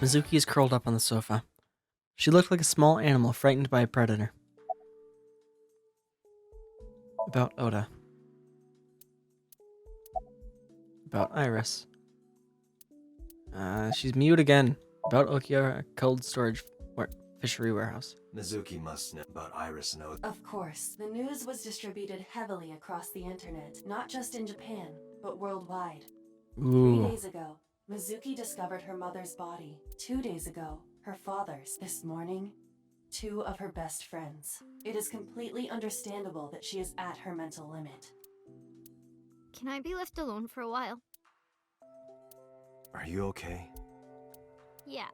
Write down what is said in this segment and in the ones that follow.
Mizuki is curled up on the sofa. She looked like a small animal frightened by a predator. About Oda. About Iris. She's mute again. About Okiura cold storage fishery warehouse. Mizuki must know about Iris and Oda. Of course, the news was distributed heavily across the internet, not just in Japan, but worldwide. Ooh. 3 days ago, Mizuki discovered her mother's body. 2 days ago, her father's. This morning, 2 of her best friends. It is completely understandable that she is at her mental limit. Can I be left alone for a while? Are you okay? Yeah.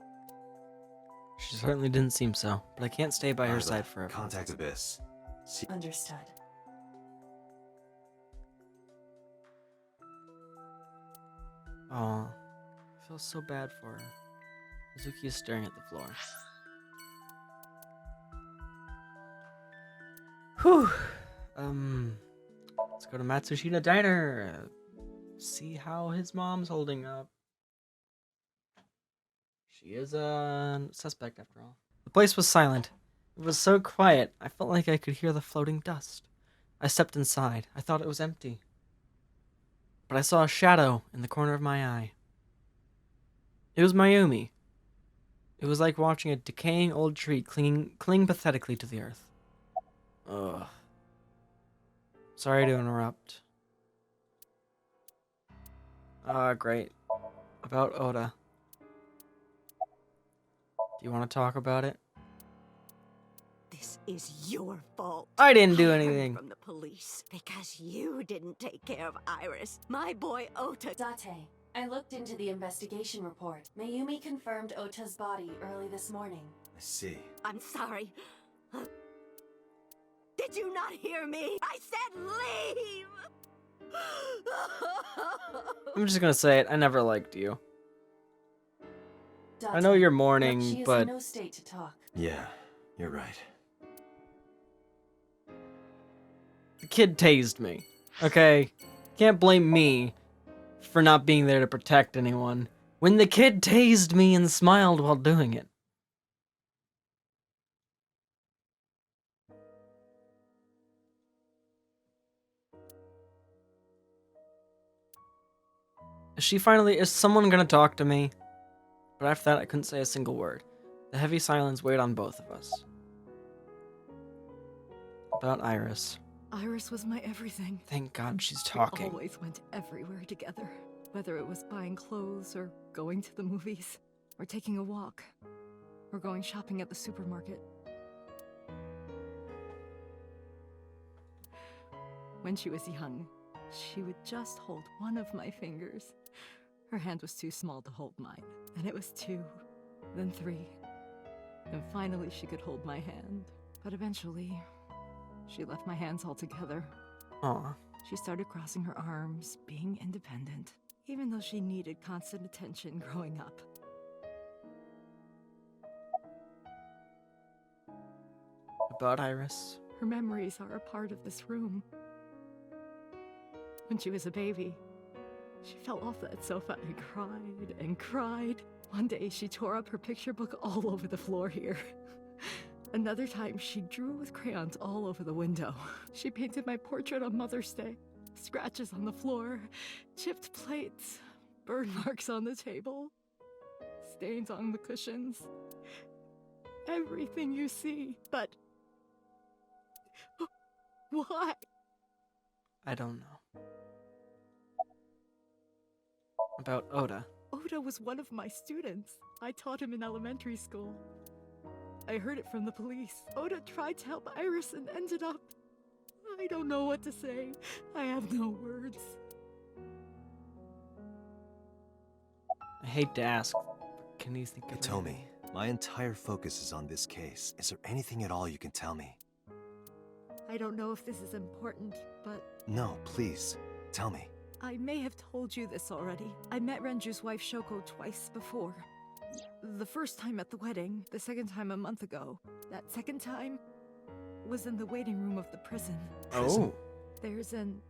She certainly didn't seem so, but I can't stay by her side forever. Contact Abyss. Understood. Aw, I feel so bad for her. Mizuki is staring at the floor. Whew. Let's go to Matsushita Diner. See how his mom's holding up. She is a suspect after all. The place was silent. It was so quiet, I felt like I could hear the floating dust. I stepped inside. I thought it was empty. But I saw a shadow in the corner of my eye. It was Mayumi. It was like watching a decaying old tree cling pathetically to the earth. Ugh. Sorry to interrupt. Great. About Oda. Do you want to talk about it? This is your fault. I didn't do heard anything. from the police because you didn't take care of Iris. My boy Ota. Date, I looked into the investigation report. Mayumi confirmed Ota's body early this morning. I see. I'm sorry. Did you not hear me? I said leave! I'm just gonna say it. I never liked you. Date, I know you're look, mourning, she is but in no state to talk. Yeah, you're right. the kid tased me. Okay? Can't blame me for not being there to protect anyone when the kid tased me and smiled while doing it. Is someone gonna talk to me? But after that, I couldn't say a single word. The heavy silence weighed on both of us. About Iris. Iris was my everything. Thank God she's We talking. always went everywhere together. Whether it was buying clothes, or going to the movies, or taking a walk, or going shopping at the supermarket. When she was young, she would just hold one of my fingers. Her hand was too small to hold mine. Then it was 2, then 3. And finally she could hold my hand. But eventually, she left my hands altogether. Aw. She started crossing her arms, being independent, even though she needed constant attention growing up. About Iris. Her memories are a part of this room. When she was a baby, she fell off that sofa and cried and cried. One day she tore up her picture book all over the floor here. Another time she drew with crayons all over the window. She painted my portrait on Mother's Day. Scratches on the floor, chipped plates, burn marks on the table, stains on the cushions. Everything you see, but why? I don't know. About Oda. Oda was one of my students. I taught him in elementary school. I heard it from the police. Oda tried to help Iris and ended up... I don't know what to say. I have no words. I hate to ask, but can you think of Hitomi, my entire focus is on this case. Is there anything at all you can tell me? I don't know if this is important, but No, please. Tell me. I may have told you this already. I met Renju's wife Shoko twice before. The first time at the wedding, the second time a month ago. That second time was in the waiting room of the prison. Oh. There's an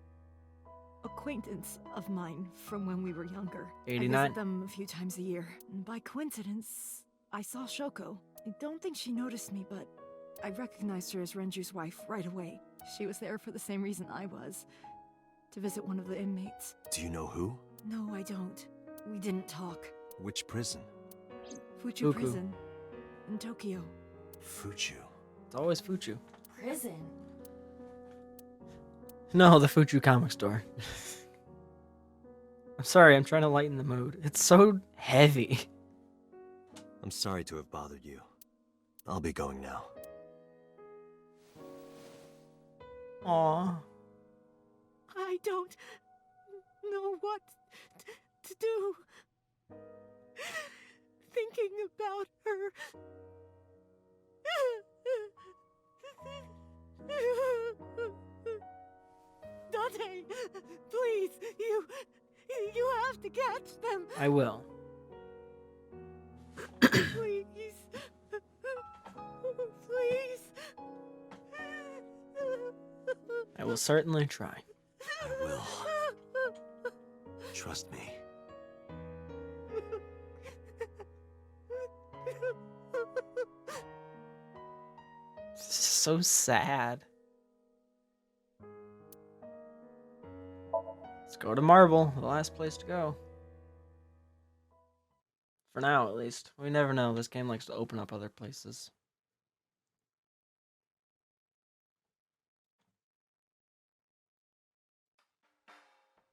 acquaintance of mine from when we were younger. I 89. visit them a few times a year. And by coincidence, I saw Shoko. I don't think she noticed me, but I recognized her as Renju's wife right away. She was there for the same reason I was, to visit one of the inmates. Do you know who? No, I don't. We didn't talk. Which prison? Fuchu Fuku. Prison in Tokyo. Fuchu. It's always Fuchu. Prison? No, the Fuchu comic store. I'm sorry, I'm trying to lighten the mood. It's so heavy. I'm sorry to have bothered you. I'll be going now. Aww. I don't know what to do. Thinking about her. Dante, please, you have to catch them. I will. Please. Please. I will certainly try. I will. Trust me. This is so sad. Let's go to Marble, the last place to go. For now, at least. We never know. This game likes to open up other places.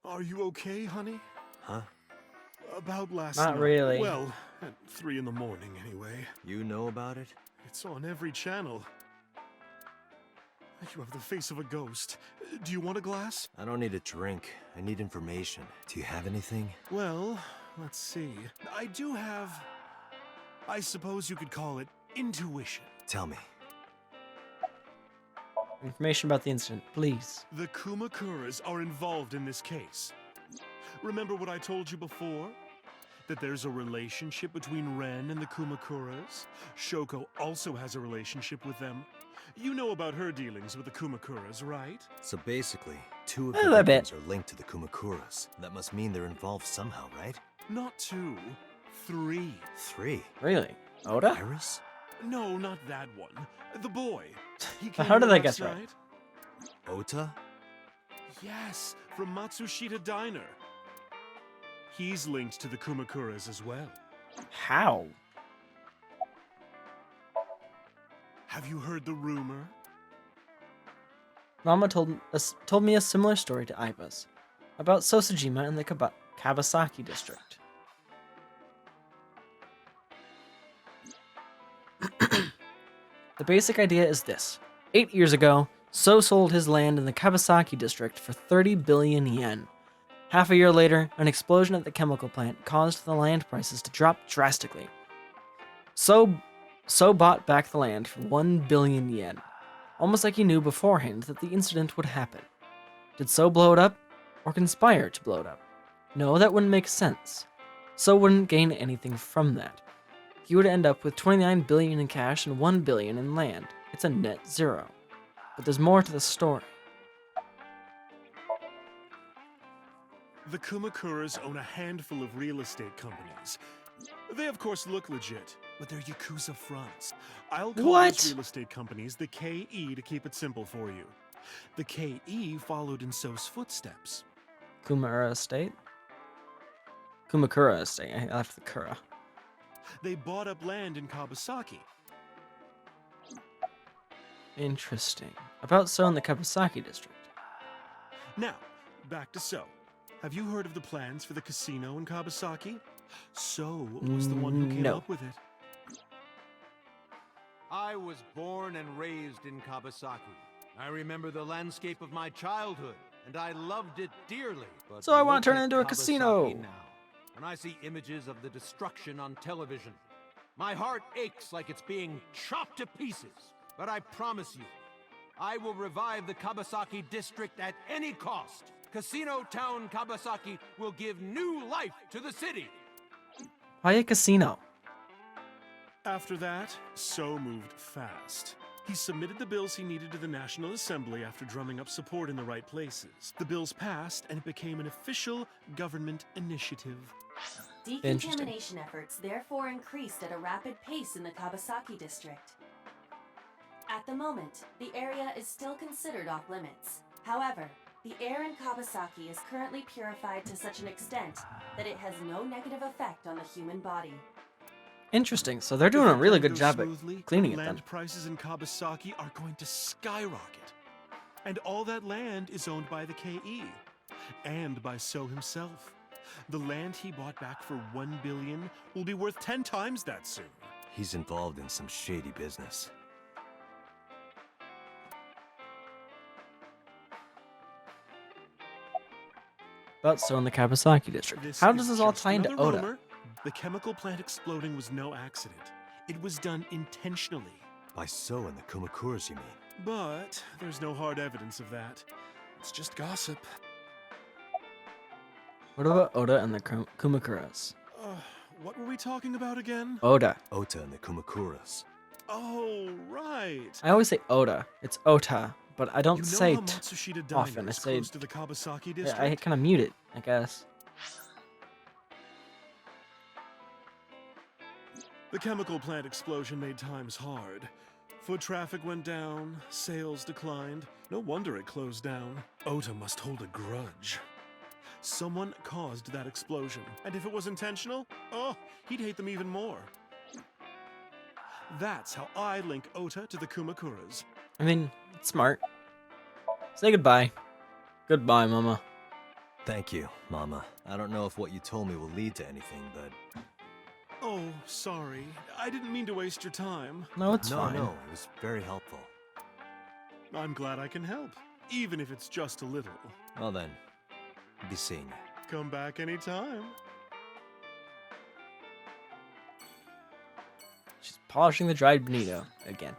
Are you okay, honey? Huh? About last Not night. really. Well, at 3 in the morning, anyway. You know about it? It's on every channel. You have the face of a ghost. Do you want a glass? I don't need a drink. I need information. Do you have anything? Well, let's see. I do have... I suppose you could call it intuition. Tell me. Information about the incident, please. The Kumakuras are involved in this case. Remember what I told you before? That there's a relationship between Ren and the Kumakuras? Shoko also has a relationship with them. You know about her dealings with the Kumakuras, right? So basically, 2 of A the little bit. victims are linked to the Kumakuras. That must mean they're involved somehow, right? Not 2, 3. 3. Really? Oda? Iris? No, not that one. The boy. He How came did here I guess last right? night. Ota? Yes, from Matsushita Diner. He's linked to the Kumakuras as well. How? Have you heard the rumor? Mama told me a similar story to Aiba's, about Sosajima and the Kabasaki district. The basic idea is this. 8 years ago, So sold his land in the Kabasaki district for 30 billion yen. Half a year later, an explosion at the chemical plant caused the land prices to drop drastically. So bought back the land for 1 billion yen, almost like he knew beforehand that the incident would happen. Did So blow it up, or conspire to blow it up? No, that wouldn't make sense. So wouldn't gain anything from that. He would end up with 29 billion in cash and 1 billion in land. It's a net zero. But there's more to the story. The Kumakuras own a handful of real estate companies. They of course look legit, but they're Yakuza fronts. I'll call What? those real estate companies the KE to keep it simple for you. The KE followed in So's footsteps. Kumakura Estate? Kumakura Estate. I left the Kura. They bought up land in Kabasaki. Interesting. About So in the Kabasaki district. Now, back to So. Have you heard of the plans for the casino in Kabasaki? So was the one who came No. up with it. I was born and raised in Kabasaki. I remember the landscape of my childhood, and I loved it dearly. But So I want to look turn it at into a Kabasaki casino. Now, when I see images of the destruction on television, my heart aches like it's being chopped to pieces. But I promise you, I will revive the Kabasaki district at any cost. Casino Town Kabasaki will give new life to the city. Why a casino? After that, So moved fast. He submitted the bills he needed to the National Assembly after drumming up support in the right places. The bills passed, and it became an official government initiative. Decontamination efforts therefore increased at a rapid pace in the Kabasaki district. At the moment, the area is still considered off limits. However, the air in Kabasaki is currently purified to such an extent that it has no negative effect on the human body. Interesting. So they're doing a really good job at cleaning it then. Land prices in Kabasaki are going to skyrocket. And all that land is owned by the KE. And by So himself. The land he bought back for $1 billion will be worth 10 times that soon. He's involved in some shady business. But so in the Kabasaki district. How does this all tie into Oda? Rumor. The chemical plant exploding was no accident. It was done intentionally. By So and the Kumakuras, you mean? But there's no hard evidence of that. It's just gossip. What about Oda and the Kumakuras? What were we talking about again? Oda. Ota and the Kumakuras. Oh, right. I always say Oda. It's Ota, but I don't You know say how Matsushita Diner often. I is say close to the Kabasaki district? I kind of mute it, I guess. The chemical plant explosion made times hard. Foot traffic went down, sales declined. No wonder it closed down. Ota must hold a grudge. Someone caused that explosion, and if it was intentional, oh, he'd hate them even more. That's how I link Ota to the Kumakuras. I mean, it's smart. Say goodbye. Goodbye, Mama. Thank you, Mama. I don't know if what you told me will lead to anything, but... Oh, sorry. I didn't mean to waste your time. No, it's fine. No, it was very helpful. I'm glad I can help, even if it's just a little. Well then, be seeing you. Come back anytime. She's polishing the dried bonito again.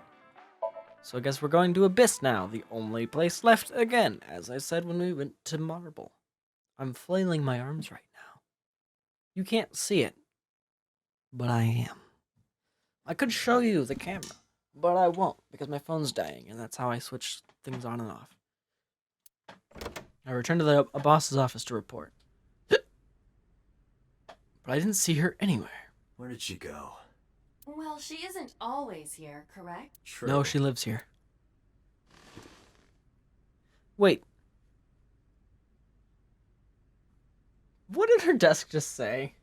So I guess we're going to Abyss now, the only place left again, as I said when we went to Marble. I'm flailing my arms right now. You can't see it, but I am. I could show you the camera, but I won't because my phone's dying, and that's how I switch things on and off. I returned to the boss's office to report. But I didn't see her anywhere. Where did she go? Well, she isn't always here, correct? True. No, she lives here. Wait. What did her desk just say?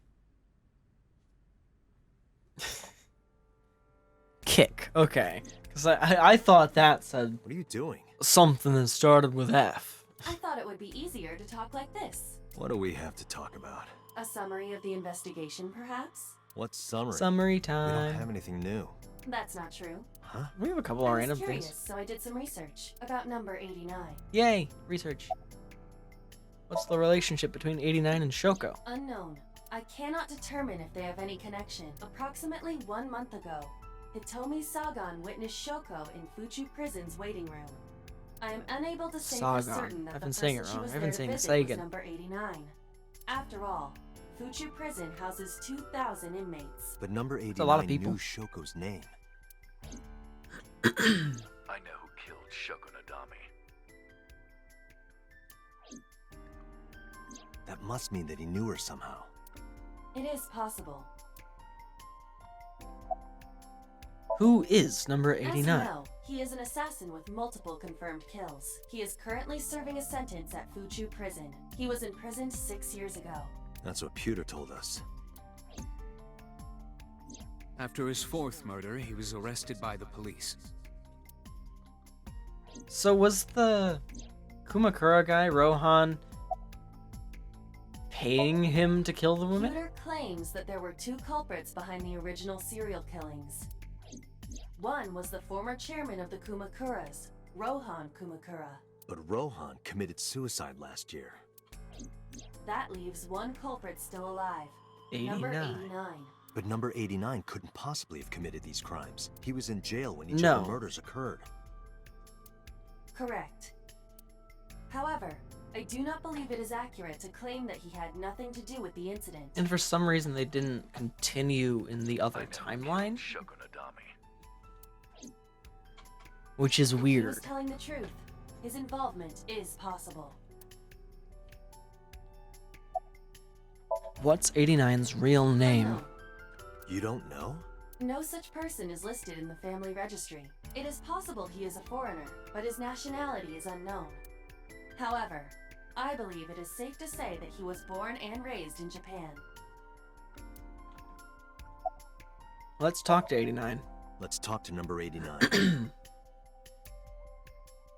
Kick. Okay. Because I thought that said What are you doing? something that started with F. I thought it would be easier to talk like this. What do we have to talk about? A summary of the investigation, perhaps? What summary? Summary We don't time. have anything new. That's not true. Huh? We have a couple of I random was curious, things. so I did some research about number 89. Yay, research. What's the relationship between 89 and Shoko? Unknown. I cannot determine if they have any connection. Approximately 1 month ago, Hitomi Sagan witnessed Shoko in Fuchu Prison's waiting room. I am unable to say for Sagan. certain that I've the been saying person it she wrong. was I've been there to saying visit Sagan. was number 89. After all, Fuchu Prison houses 2,000 inmates. But number 89 a lot of people. knew Shoko's name. I know who killed Shoko Nadami. That must mean that he knew her somehow. It is possible. Who is number As you 89? know, he is an assassin with multiple confirmed kills. He is currently serving a sentence at Fuchu Prison. He was imprisoned 6 years ago. That's what Pewter told us. After his fourth murder, he was arrested by the police. So was the Kumakura guy, Rohan, paying him to kill the woman? Pewter claims that there were 2 culprits behind the original serial killings. One was the former chairman of the Kumakuras, Rohan Kumakura. But Rohan committed suicide last year. That leaves 1 culprit still alive. Number 89. 89. But number 89 couldn't possibly have committed these crimes. He was in jail when each No. of the murders occurred. Correct. However, I do not believe it is accurate to claim that he had nothing to do with the incident. And for some reason they didn't continue in the other timeline? Shoko Nadami. which is He was weird. telling the truth. His involvement is possible. What's 89's real name? Unknown. You don't know? No such person is listed in the family registry. It is possible he is a foreigner, but his nationality is unknown. However, I believe it is safe to say that he was born and raised in Japan. Let's talk to 89. Let's talk to number 89.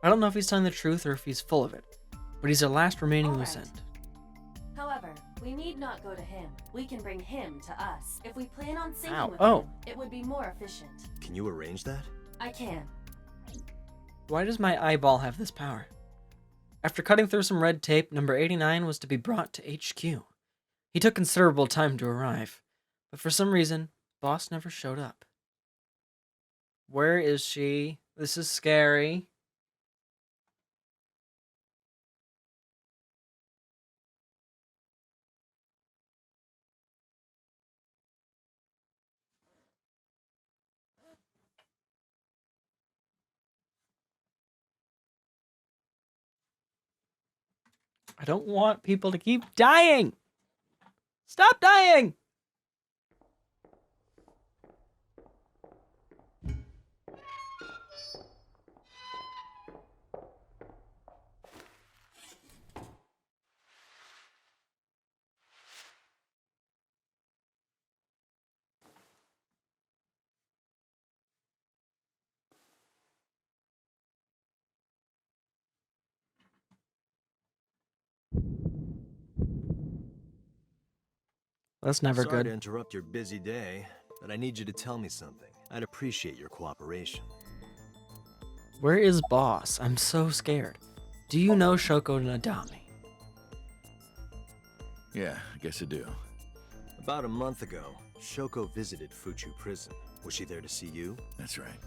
I don't know if he's telling the truth or if he's full of it, but he's our last remaining All loose right. end. However, we need not go to him. We can bring him to us. If we plan on syncing Ow. with Oh. him, it would be more efficient. Can you arrange that? I can. Why does my eyeball have this power? After cutting through some red tape, number 89 was to be brought to HQ. He took considerable time to arrive, but for some reason, boss never showed up. Where is she? This is scary. I don't want people to keep dying. Stop dying. That's never Sorry to good. interrupt your busy day, but I need you to tell me something. I'd appreciate your cooperation. Where is boss? I'm so scared. Do you know Shoko Nadami? Yeah, I guess I do. About a month ago, Shoko visited Fuchu Prison. Was she there to see you? That's right.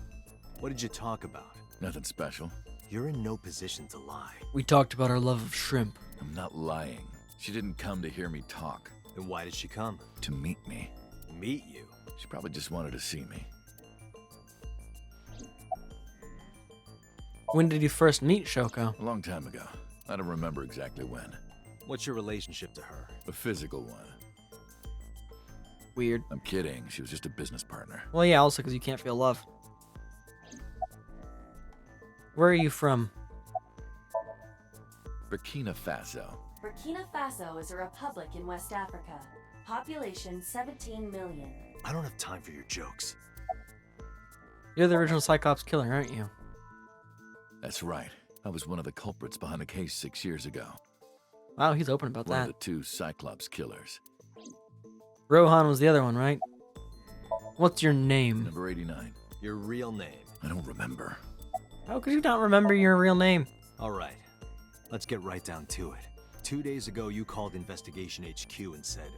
What did you talk about? Nothing special. You're in no position to lie. We talked about our love of shrimp. I'm not lying. She didn't come to hear me talk. Then why did she come? To meet me. Meet you? She probably just wanted to see me. When did you first meet Shoko? A long time ago. I don't remember exactly when. What's your relationship to her? A physical one. Weird. I'm kidding. She was just a business partner. Well, yeah, also because you can't feel love. Where are you from? Burkina Faso. Burkina Faso is a republic in West Africa. Population 17 million. I don't have time for your jokes. You're the original Cyclops killer, aren't you? That's right. I was one of the culprits behind the case 6 years ago. Wow, he's open about One that. of the two Cyclops killers. Rohan was the other one, right? What's your name? Number 89. Your real name. I don't remember. How could you not remember your real name? All right. Let's get right down to it. 2 days ago, you called Investigation HQ and said,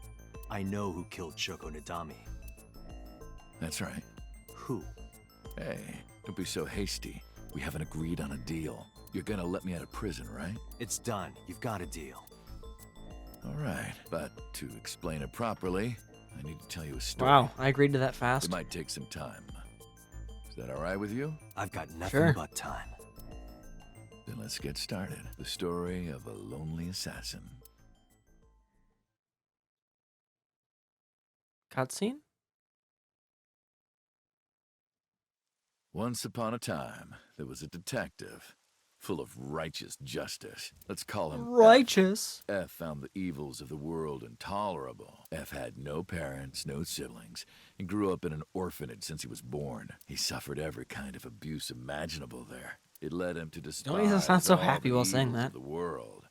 I know who killed Shoko Nadami. That's right. Who? Hey, don't be so hasty. We haven't agreed on a deal. You're gonna let me out of prison, right? It's done. You've got a deal. All right, but to explain it properly, I need to tell you a story. Wow, I agreed to that It fast. might take some time. Is that all right with you? I've got nothing Sure. but time. Then let's get started. The story of a lonely assassin. Cutscene? Once upon a time, there was a detective, full of righteous justice. Let's call him Righteous. F. F found the evils of the world intolerable. F had no parents, no siblings, and grew up in an orphanage since he was born. He suffered every kind of abuse imaginable there. It led him to despise Don't you sound so all happy the while saying evils that. of the world.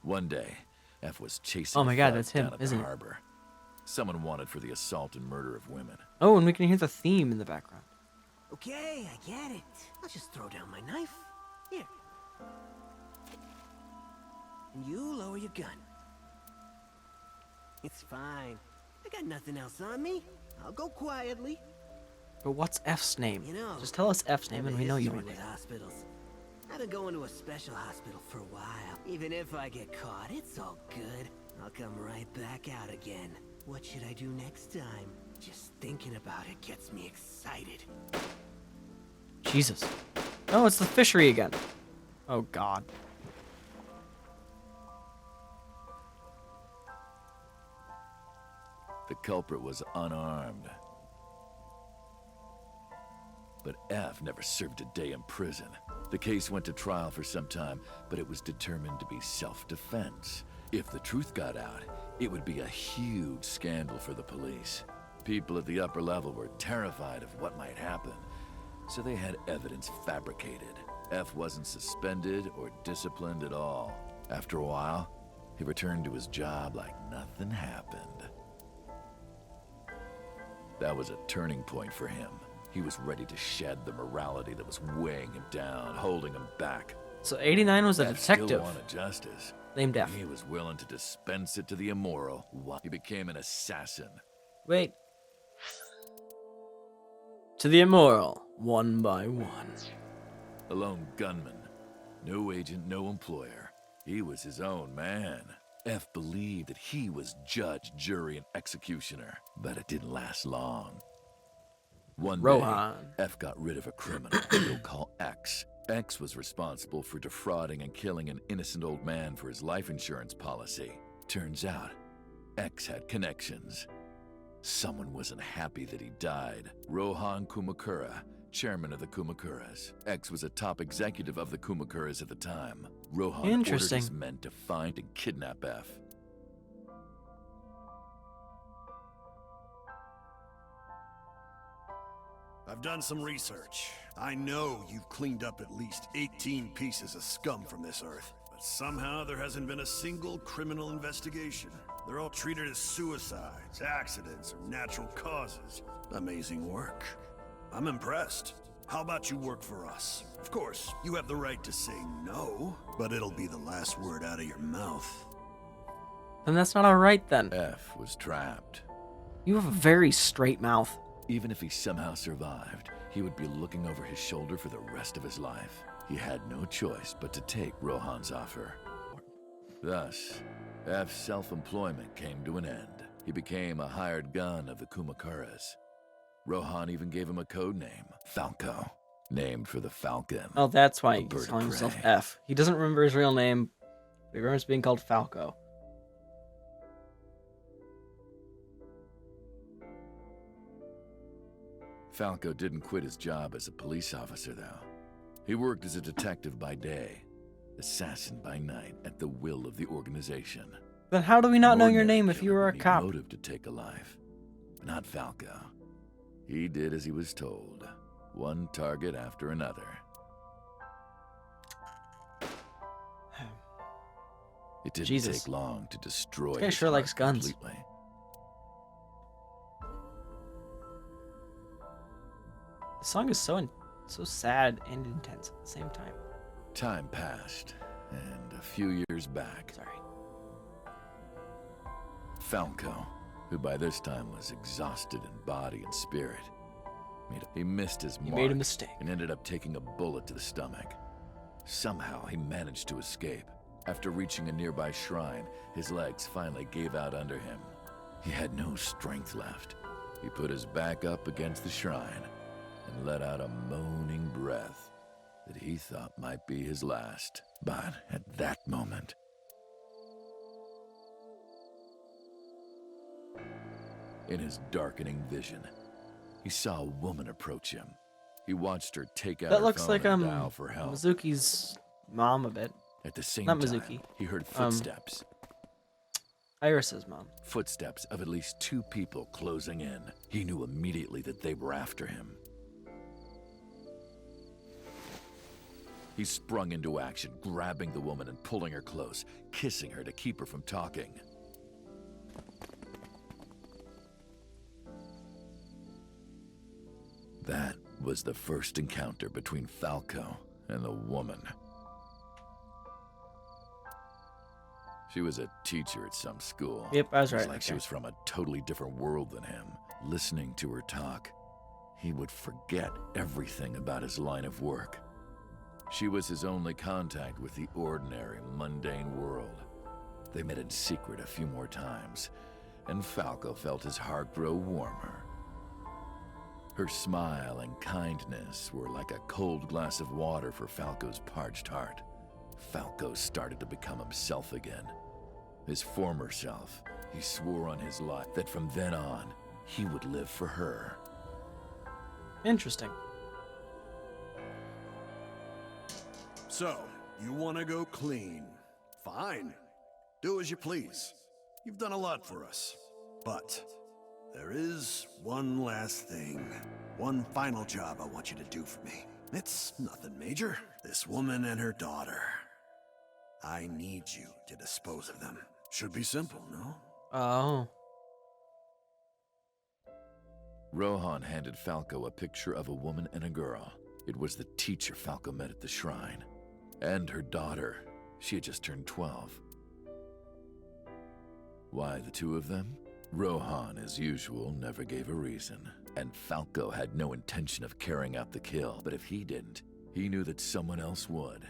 One day, F was chasing Oh my a God, thug that's him, down at the isn't it? harbor. Someone wanted for the assault and murder of women. Oh, and we can hear the theme in the background. Okay, I get it. I'll just throw down my knife. Here. And you lower your gun. It's fine. I got nothing else on me. I'll go quietly. But what's F's name? You know, Just tell us F's name and we know you history want with it. hospitals. I've been going to a special hospital for a while. Even if I get caught, it's all good. I'll come right back out again. What should I do next time? Just thinking about it gets me excited. Jesus. Oh, it's the fishery again. Oh, God. The culprit was unarmed. But F never served a day in prison. The case went to trial for some time, but it was determined to be self-defense. If the truth got out, it would be a huge scandal for the police. People at the upper level were terrified of what might happen, so they had evidence fabricated. F wasn't suspended or disciplined at all. After a while, he returned to his job like nothing happened. That was a turning point for him. He was ready to shed the morality that was weighing him down, holding him back. So 89 was a F detective still wanted justice. named F. He was willing to dispense it to the immoral. He became an assassin. Wait. To the immoral, one by one. A lone gunman. No agent, no employer. He was his own man. F believed that he was judge, jury, and executioner. But it didn't last long. One Rohan. day, F got rid of a criminal we'll call X. X was responsible for defrauding and killing an innocent old man for his life insurance policy. Turns out, X had connections. Someone wasn't happy that he died. Rohan Kumakura, chairman of the Kumakuras. X was a top executive of the Kumakuras at the time. Rohan ordered Interesting. his men to find and kidnap F. I've done some research. I know you've cleaned up at least 18 pieces of scum from this earth. But somehow there hasn't been a single criminal investigation. They're all treated as suicides, accidents, or natural causes. Amazing work. I'm impressed. How about you work for us? Of course, you have the right to say no, but it'll be the last word out of your mouth. Then that's not alright then. F was trapped. You have a very straight mouth. Even if he somehow survived, he would be looking over his shoulder for the rest of his life. He had no choice but to take Rohan's offer. Thus, F's self-employment came to an end. He became a hired gun of the Kumakuras. Rohan even gave him a code name, Falco, named for the falcon. Oh, that's why a he's bird of calling himself prey. F. He doesn't remember his real name. He remembers being called Falco. Falco didn't quit his job as a police officer, though. He worked as a detective by day, assassin by night, at the will of the organization. Then how do we not know your Ordinary name if you killer were a would need cop? motive to take a life. Not Falco. He did as he was told, one target after another. It didn't Jesus. take long to destroy This guy his sure heart likes guns. completely. The song is so sad and intense at the same time. Time passed, and a few years back, Sorry. Falco, who by this time was exhausted in body and spirit, he missed his mark made a mistake. and ended up taking a bullet to the stomach. Somehow he managed to escape. After reaching a nearby shrine, his legs finally gave out under him. He had no strength left. He put his back up against the shrine and let out a moaning breath that he thought might be his last. But at that moment, in his darkening vision, he saw a woman approach him. He watched her take out That her looks phone like and dial for help. Mizuki's mom a bit. At the same not time, Mizuki. he heard footsteps. Iris's mom. Footsteps of at least two people closing in. He knew immediately that they were after him. He sprung into action, grabbing the woman and pulling her close, kissing her to keep her from talking. That was the first encounter between Falco and the woman. She was a teacher at some school. Yep, I was It was right. like she Okay. was from a totally different world than him. Listening to her talk, he would forget everything about his line of work. She was his only contact with the ordinary, mundane world. They met in secret a few more times, and Falco felt his heart grow warmer. Her smile and kindness were like a cold glass of water for Falco's parched heart. Falco started to become himself again. His former self. He swore on his life that from then on, he would live for her. Interesting. So, you want to go clean? Fine. Do as you please. You've done a lot for us. But there is one last thing. One final job I want you to do for me. It's nothing major. This woman and her daughter. I need you to dispose of them. Should be simple, no? Oh. Rohan handed Falco a picture of a woman and a girl. It was the teacher Falco met at the shrine. And her daughter. She had just turned 12. Why the two of them? Rohan, as usual, never gave a reason. And Falco had no intention of carrying out the kill, but if he didn't, he knew that someone else would.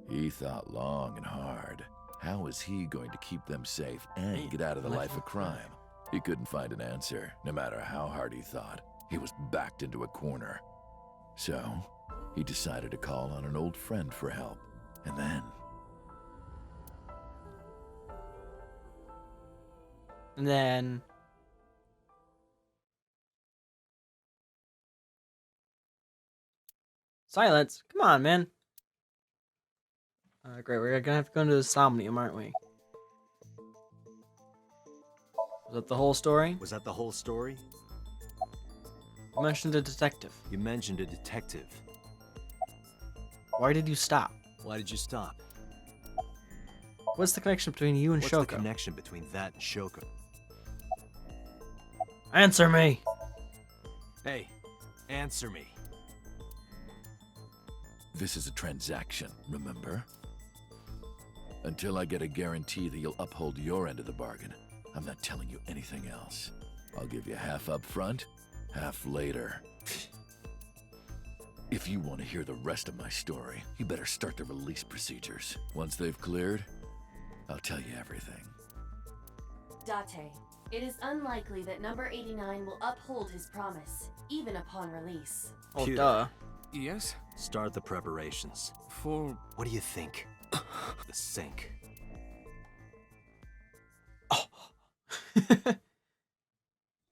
He thought long and hard. How was he going to keep them safe and get out of the life of crime? He couldn't find an answer, no matter how hard he thought. He was backed into a corner. So, he decided to call on an old friend for help. And then... Silence. Come on, man. Great, we're gonna have to go into the Somnium, aren't we? Was that the whole story? Was that the whole story? You mentioned a detective. You mentioned a detective. Why did you stop? Why did you stop? What's the connection between you and What's Shoko? the connection between that and Shoko? Answer me! Hey, answer me. This is a transaction, remember? Until I get a guarantee that you'll uphold your end of the bargain, I'm not telling you anything else. I'll give you half up front, half later. If you want to hear the rest of my story, you better start the release procedures. Once they've cleared, I'll tell you everything. Date, it is unlikely that number 89 will uphold his promise, even upon release. Oh, Pewter. duh. Yes? Start the preparations. For... What do you think? The sink. Oh.